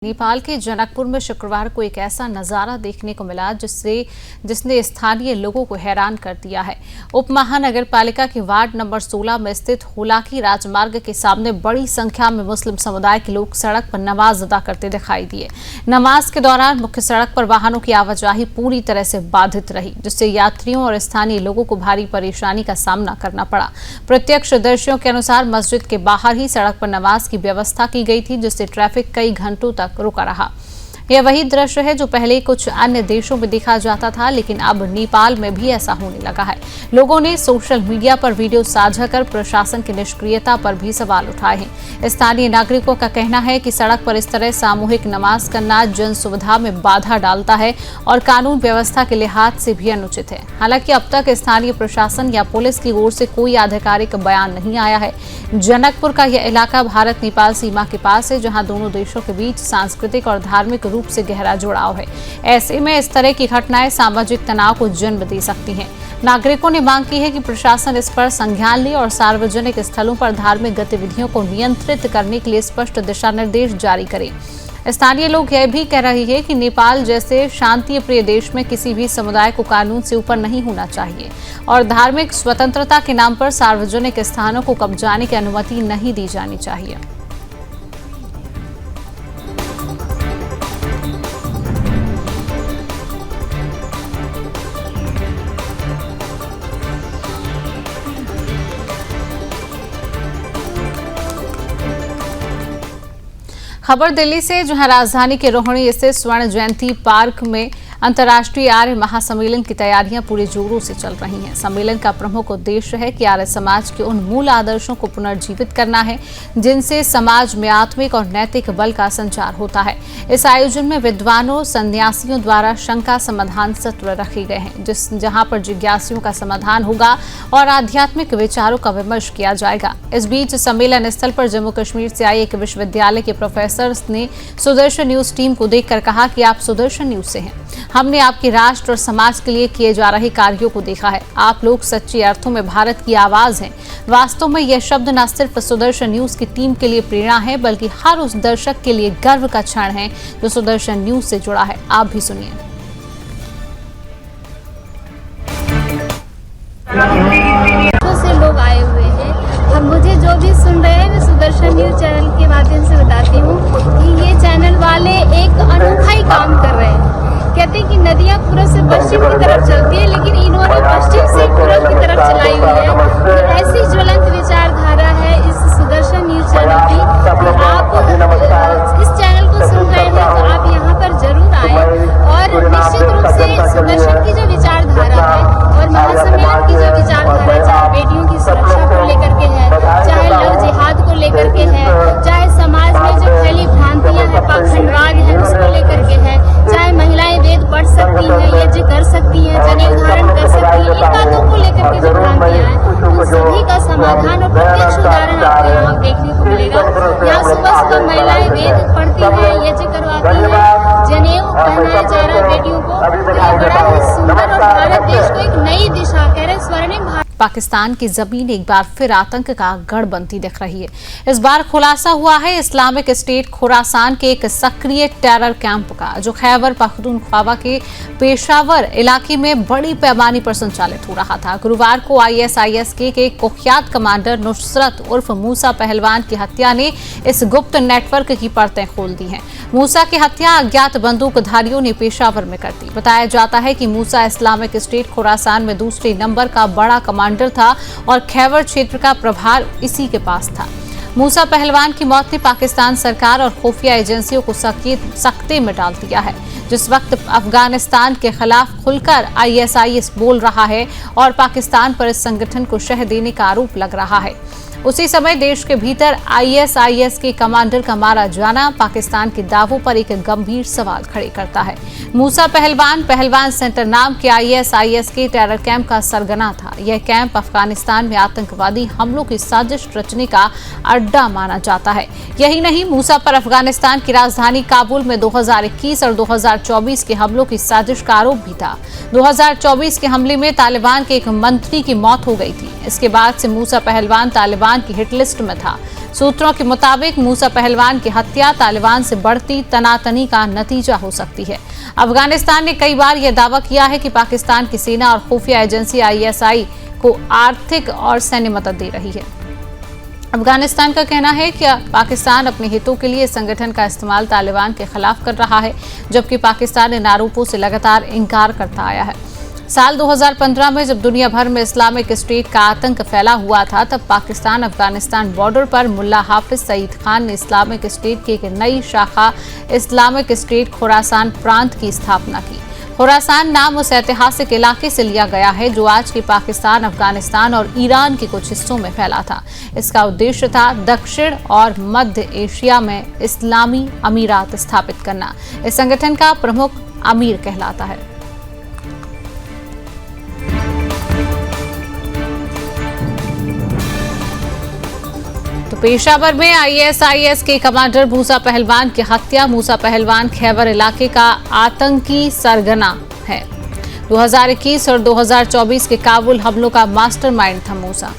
नेपाल के जनकपुर में शुक्रवार को एक ऐसा नजारा देखने को मिला जिसने स्थानीय लोगों को हैरान कर दिया है। उप महानगर पालिका के वार्ड नंबर 16 में स्थित होलाकी राजमार्ग के सामने बड़ी संख्या में मुस्लिम समुदाय के लोग सड़क पर नमाज अदा करते दिखाई दिए। नमाज के दौरान मुख्य सड़क पर वाहनों की आवाजाही पूरी तरह से बाधित रही, जिससे यात्रियों और स्थानीय लोगों को भारी परेशानी का सामना करना पड़ा। प्रत्यक्षदर्शियों के अनुसार मस्जिद के बाहर ही सड़क पर नमाज की व्यवस्था की गई थी, जिससे ट्रैफिक कई घंटों तक रुका रहा। यह वही दृश्य है जो पहले कुछ अन्य देशों में देखा जाता था, लेकिन अब नेपाल में भी ऐसा होने लगा है। लोगों ने सोशल मीडिया पर वीडियो साझा कर प्रशासन की निष्क्रियता पर भी सवाल उठाए हैं। स्थानीय नागरिकों का कहना है कि सड़क पर इस तरह सामूहिक नमाज करना जन सुविधा में बाधा डालता है और कानून व्यवस्था के लिहाज से भी अनुचित है। हालांकि अब तक स्थानीय प्रशासन या पुलिस की ओर से कोई आधिकारिक बयान नहीं आया है। जनकपुर का यह इलाका भारत नेपाल सीमा के पास है, जहां दोनों देशों के बीच सांस्कृतिक और धार्मिक रूप से गहरा जुड़ाव है। ऐसे में इस तरह की घटनाएं सामाजिक तनाव को जन्म दे सकती हैं। नागरिकों ने मांग की है कि प्रशासन इस पर संज्ञान ले और सार्वजनिक स्थलों पर धार्मिक गतिविधियों को नियंत्रित करने के लिए स्पष्ट दिशा निर्देश जारी करे। स्थानीय लोग यह भी कह रहे हैं कि नेपाल जैसे शांति प्रिय देश में किसी भी समुदाय को कानून से ऊपर नहीं होना चाहिए और धार्मिक स्वतंत्रता के नाम पर सार्वजनिक स्थानों को कब्जाने की अनुमति नहीं दी जानी चाहिए। खबर दिल्ली से, जहां राजधानी के रोहिणी स्थित स्वर्ण जयंती पार्क में अंतर्राष्ट्रीय आर्य महासम्मेलन की तैयारियां पूरे जोरों से चल रही हैं। सम्मेलन का प्रमुख उद्देश्य है कि आर्य समाज के उन मूल आदर्शों को पुनर्जीवित करना है जिनसे समाज में आत्मिक और नैतिक बल का संचार होता है। इस आयोजन में विद्वानों सन्यासियों द्वारा शंका समाधान सत्र रखे गए हैं, जहां पर जिज्ञासुओं का समाधान होगा और आध्यात्मिक विचारों का विमर्श किया जाएगा। इस बीच सम्मेलन स्थल पर जम्मू कश्मीर से आए एक विश्वविद्यालय के प्रोफेसर ने सुदर्शन न्यूज टीम को देखकर कहा कि आप सुदर्शन न्यूज से हैं। हमने आपके राष्ट्र और समाज के लिए किए जा रहे कार्यों को देखा है। आप लोग सच्चे अर्थों में भारत की आवाज हैं। वास्तव में यह शब्द न सिर्फ सुदर्शन न्यूज की टीम के लिए प्रेरणा है, बल्कि हर उस दर्शक के लिए गर्व का क्षण है जो सुदर्शन न्यूज से जुड़ा है। आप भी सुनिए। से लोग आए हुए हैं। अब मुझे जो भी सुन रहे हैं, मैं सुदर्शन न्यूज चैनल के माध्यम से बताती हूँ कि ये चैनल वाले एक अनोखा ही काम कर रहे हैं। कहते हैं कि नदियाँ पूर्व से पश्चिम की तरफ चलती है, लेकिन इन्होंने पश्चिम से पूर्व की तरफ चलाई हुई है। तो ऐसी ज्वलंत विचारधारा है इस सुदर्शन न्यूज चैनल की। आप इस चैनल को सुन रहे हैं तो आप यहाँ पर जरूर आए और निश्चित रूप से सुदर्शन की जो विचारधारा है और महासम्मेलन की जो विचारधारा है, चाहे बेटियों की सुरक्षा को लेकर के है, चाहे लव जिहाद को लेकर के है, चाहे समाज में जो फैली भ्रांतियां हैं, पाखंडवाद है, उसको लेकर के है, चाहे महिलाएं वेद पढ़ सकती हैं, यज्ञ कर सकती हैं, जनेऊ धारण कर सकती हैं, इन बातों को लेकर के जो भ्रांतियां हैं, उन सभी का समाधान और प्रत्यक्ष उदाहरण आपको यहाँ देखने को मिलेगा। यहाँ सुबह सुबह महिलाएं वेद पढ़ती हैं, यज्ञ करवाती हैं, जनेऊ पहनाया जा रहा है बेटियों को। ये बड़ा ही सुंदर और भारत देश को एक नई दिशा कह रहे स्वर्णिम भारत। पाकिस्तान की जमीन एक बार फिर आतंक का गढ़ बनती दिख रही है। इस बार खुलासा हुआ है इस्लामिक स्टेट खुरासान के एक सक्रिय टेरर कैंप का, जो खैबर पख्तूनख्वा के पेशावर इलाके में बड़ी पैमाने पर संचालित हो रहा था। गुरुवार को ISIS के कुख्यात कमांडर नुसरत उर्फ मूसा पहलवान की हत्या ने इस गुप्त नेटवर्क की परतें खोल दी हैं। मूसा की हत्या अज्ञात बंदूकधारियों ने पेशावर में कर दी। बताया जाता है कि मूसा इस्लामिक स्टेट खुरासान में दूसरे नंबर का बड़ा कमांडर था और खैबर क्षेत्र का प्रभार इसी के पास था। मूसा पहलवान की मौत ने पाकिस्तान सरकार और खुफिया एजेंसियों को सख्ते में डाल दिया है। जिस वक्त अफगानिस्तान के खिलाफ खुलकर ISIS बोल रहा है और पाकिस्तान पर इस संगठन को शह देने का आरोप लग रहा है, उसी समय देश के भीतर ISIS के कमांडर का मारा जाना पाकिस्तान के दावों पर एक गंभीर सवाल खड़े करता है। मूसा पहलवान सेंटर नाम के ISIS के टेरर कैंप का सरगना था। यह कैंप अफगानिस्तान में आतंकवादी हमलों की साजिश रचने का अड्डा माना जाता है। यही नहीं, मूसा पर अफगानिस्तान की राजधानी काबुल में 2021 और 2024 के हमलों की साजिश का आरोप भी था। 2024 के हमले में तालिबान के एक मंत्री की मौत हो गई थी। इसके बाद से मूसा पहलवान तालिबान की हिट लिस्ट में था। सूत्रों के मुताबिक मूसा पहलवान की हत्या तालिबान से बढ़ती तनातनी का नतीजा हो सकती है। अफगानिस्तान ने कई बार यह दावा किया है कि पाकिस्तान की सेना और खुफिया एजेंसी ISI को आर्थिक और सैन्य मदद दे रही है। अफगानिस्तान का कहना है कि पाकिस्तान अपने हितों के लिए संगठन का इस्तेमाल तालिबान के खिलाफ कर रहा है, जबकि पाकिस्तान इन आरोपों से लगातार इनकार करता आया है। साल 2015 में जब दुनिया भर में इस्लामिक स्टेट का आतंक फैला हुआ था, तब पाकिस्तान अफगानिस्तान बॉर्डर पर मुल्ला हाफिज सईद खान ने इस्लामिक स्टेट की एक नई शाखा इस्लामिक स्टेट खुरासान प्रांत की स्थापना की। खुरासान नाम उस ऐतिहासिक इलाके से लिया गया है जो आज के पाकिस्तान, अफगानिस्तान और ईरान के कुछ हिस्सों में फैला था। इसका उद्देश्य था दक्षिण और मध्य एशिया में इस्लामी अमीरात स्थापित करना। इस संगठन का प्रमुख अमीर कहलाता है। तो पेशावर में ISIS के कमांडर मूसा पहलवान की हत्या। मूसा पहलवान खैबर इलाके का आतंकी सरगना है। 2021 और 2024 के काबुल हमलों का मास्टरमाइंड था मूसा।